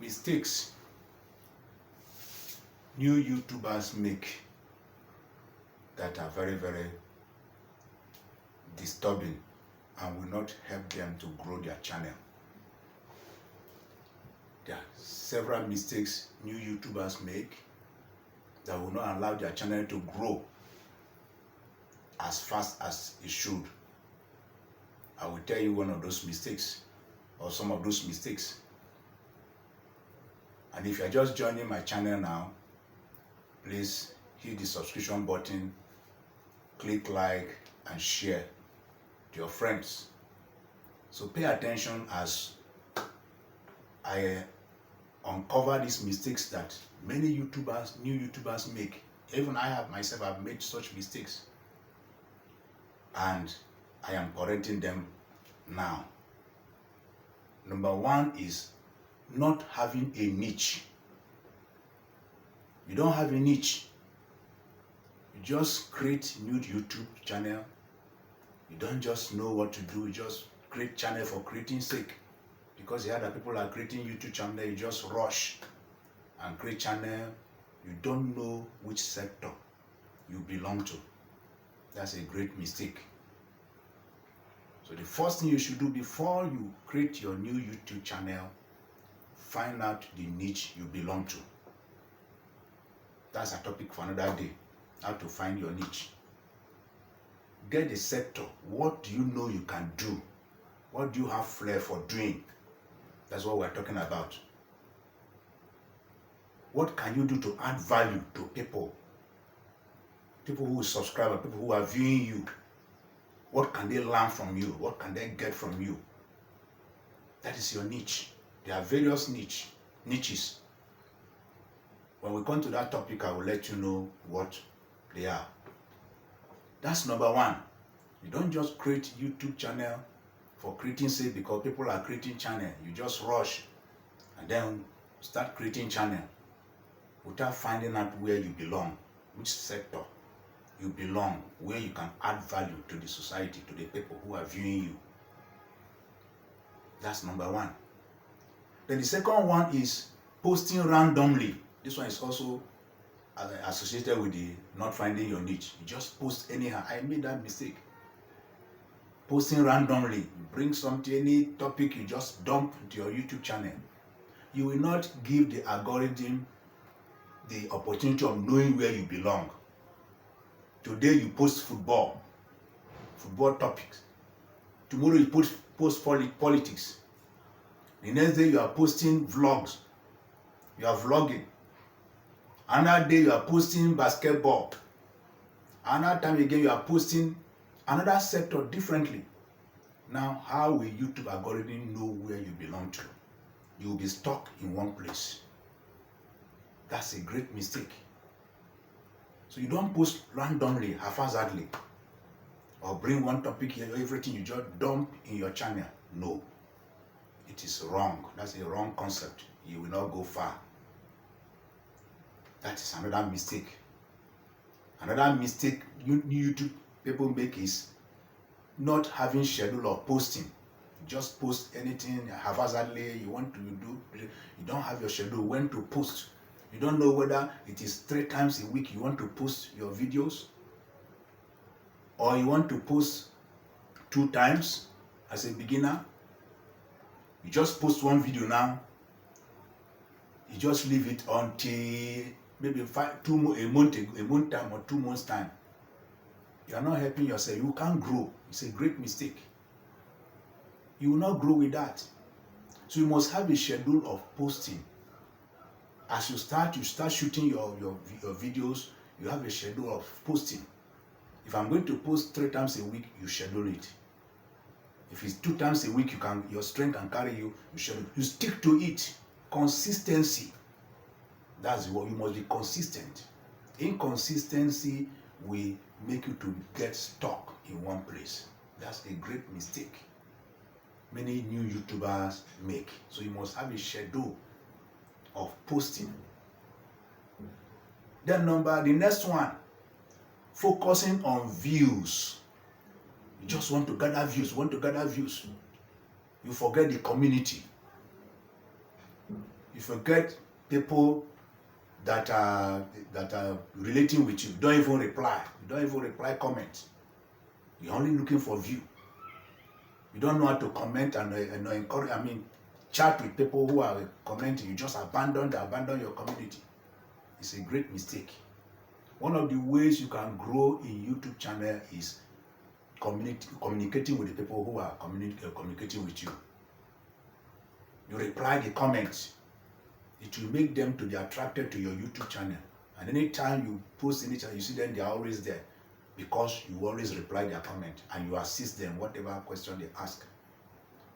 mistakes new YouTubers make that are very, very disturbing and will not help them to grow their channel. There are several mistakes new YouTubers make that will not allow their channel to grow as fast as it should. I will tell you one of those mistakes, or some of those mistakes. And if you're just joining my channel now, please hit the subscription button, click like and share to your friends. So pay attention as I uncover these mistakes that many new YouTubers make. Even I have made such mistakes, and I am correcting them now. Number one is not having a niche. You don't have a niche. You just create new YouTube channel. You don't just know what to do. You just create channel for creating sake. Because you hear that people are creating YouTube channel, you just rush and create channel. You don't know which sector you belong to. That's a great mistake. So the first thing you should do before you create your new YouTube channel, find out the niche you belong to. That's a topic for another day, how to find your niche. Get the sector. What do you know you can do? What do you have flair for doing? That's what we're talking about. What can you do to add value to people? People who subscribe, people who are viewing you. What can they learn from you? What can they get from you? That is your niche. There are various niches. When we come to that topic, I will let you know what they are. That's number one. You don't just create YouTube channel for creating sake because people are creating channel. You just rush and then start creating channel without finding out where you belong, which sector you belong, where you can add value to the society, to the people who are viewing you. That's number one. Then the second one is posting randomly. This one is also associated with the not finding your niche. You just post anyhow. I made that mistake. Posting randomly. You bring something, any topic, you just dump into your YouTube channel. You will not give the algorithm the opportunity of knowing where you belong. Today you post football topics. Tomorrow you post politics. The next day you are posting vlogs. You are vlogging. Another day you are posting basketball. Another time again you are posting another sector differently. Now, how will YouTube algorithm know where you belong to? You will be stuck in one place. That's a great mistake. So you don't post randomly, haphazardly, or bring one topic here, everything you just dump in your channel. No, it is wrong. That's a wrong concept. You will not go far. That is another mistake. Another mistake YouTube people make is not having schedule of posting. Just post anything haphazardly you want to do. You don't have your schedule when to post. You don't know whether it is 3 times a week you want to post your videos, or you want to post 2 times as a beginner. You just post one video now. You just leave it until maybe a month time or 2 months time. You are not helping yourself. You can't grow. It's a great mistake. You will not grow with that. So you must have a schedule of posting. As you start shooting your videos, you have a schedule of posting. If I'm going to post 3 times a week, you schedule it. If it's 2 times a week, your strength can carry you, you schedule. You stick to it. Consistency. That's what you must be consistent. Inconsistency will make you to get stuck in one place. That's a great mistake many new YouTubers make. So you must have a schedule of posting. Then the next one, focusing on views. You just want to gather views, You forget the community. You forget people that are relating with you. You don't even reply. You don't even reply comments. You're only looking for view. You don't know how to comment and encourage. Chat with people who are commenting. You just abandon your community. It's a great mistake. One of the ways you can grow in YouTube channel is communicating with the people who are communicating with you. You reply the comments. It will make them to be attracted to your YouTube channel. And anytime you post anything, you see them, they are always there because you always reply their comment and you assist them whatever question they ask.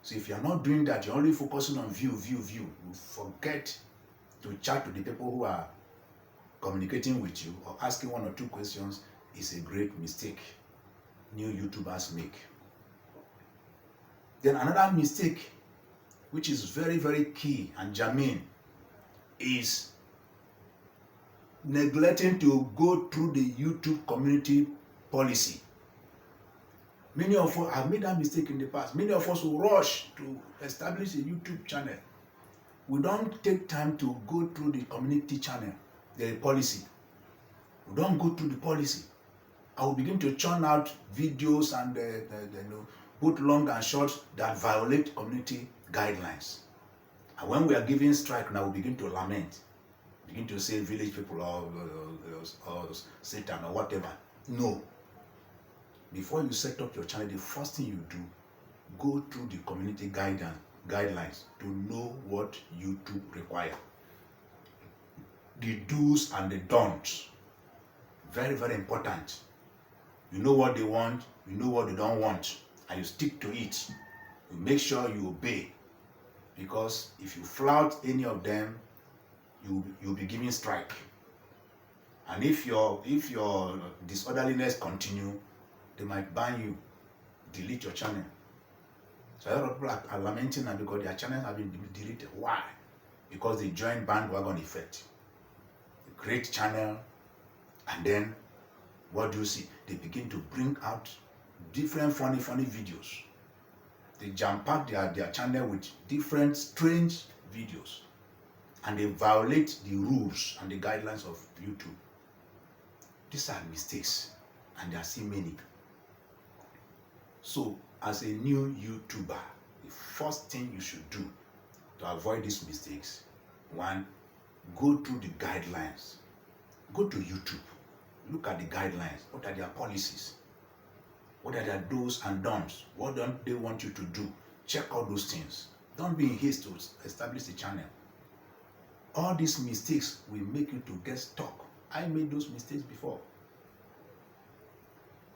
So if you're not doing that, you're only focusing on view. You forget to chat to the people who are communicating with you or asking one or two questions. Is a great mistake new YouTubers make. Then another mistake, which is very, very key and germane, is neglecting to go through the YouTube community policy. Many of us have made that mistake in the past. Many of us will rush to establish a YouTube channel. We don't take time to go through the community channel, the policy. We don't go through the policy. I will begin to churn out videos and both long and short that violate community guidelines. And when we are giving strike, now we begin to lament, begin to say village people or Satan or whatever. No. Before you set up your channel, the first thing you do, go through the community guidelines to know what YouTube requires. The do's and the don'ts. Very, very important. You know what they want, you know what they don't want, and you stick to it. You make sure you obey. Because if you flout any of them, you'll be giving strike. And if your disorderliness continue, they might ban you, delete your channel. So a lot of people are lamenting now because their channels have been deleted. Why? Because they joined bandwagon effect. They create channel, and then what do you see? They begin to bring out different funny videos. They jam-pack their channel with different strange videos. And they violate the rules and the guidelines of YouTube. These are mistakes, and there are still many. So, as a new YouTuber, the first thing you should do to avoid these mistakes, one, go through the guidelines. Go to YouTube. Look at the guidelines. What are their policies? What are their do's and don'ts? What don't they want you to do? Check all those things. Don't be in haste to establish a channel. All these mistakes will make you to get stuck. I made those mistakes before.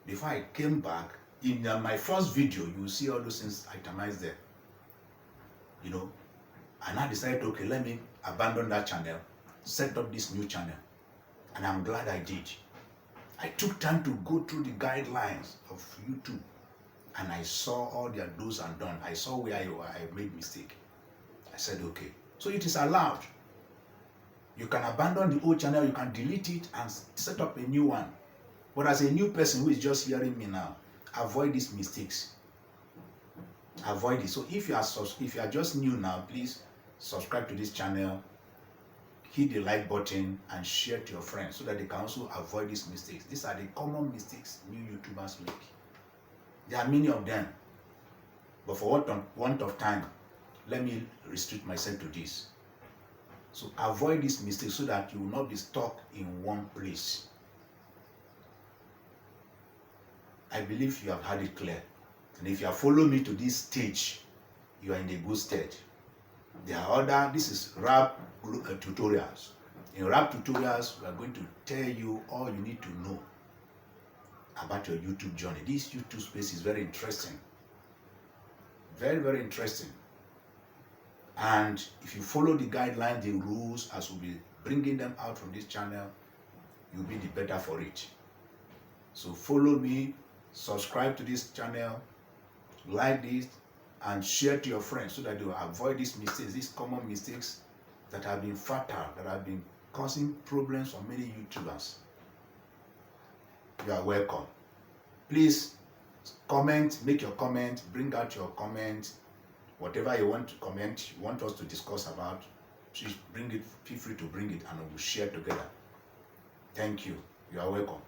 Before I came back, in my first video, you will see all those things itemized there. And I decided, okay, let me abandon that channel, set up this new channel. And I'm glad I did. I took time to go through the guidelines of YouTube, and I saw all their do's and don'ts. I saw where I made mistake. I said, okay. So it is allowed. You can abandon the old channel, you can delete it and set up a new one. But as a new person who is just hearing me now, avoid these mistakes. Avoid it. So if you are just new now, please subscribe to this channel, hit the like button, and share to your friends so that they can also avoid these mistakes. These are the common mistakes new YouTubers make. There are many of them. But for want of time, let me restrict myself to this. So avoid these mistakes so that you will not be stuck in one place. I believe you have had it clear. And if you have followed me to this stage, you are in a good state. There are this is rap tutorials. In rap tutorials, we are going to tell you all you need to know about your YouTube journey. This YouTube space is very interesting. Very, very interesting. And if you follow the guidelines, the rules, as we'll be bringing them out from this channel, you'll be the better for it. So follow me, subscribe to this channel, like this, and share to your friends so that they will avoid these mistakes, these common mistakes that have been fatal, that have been causing problems for many YouTubers. You are welcome. Please comment, make your comment, bring out your comment, whatever you want to comment, you want us to discuss about, please bring it, feel free to bring it and we'll share together. Thank you. You are welcome.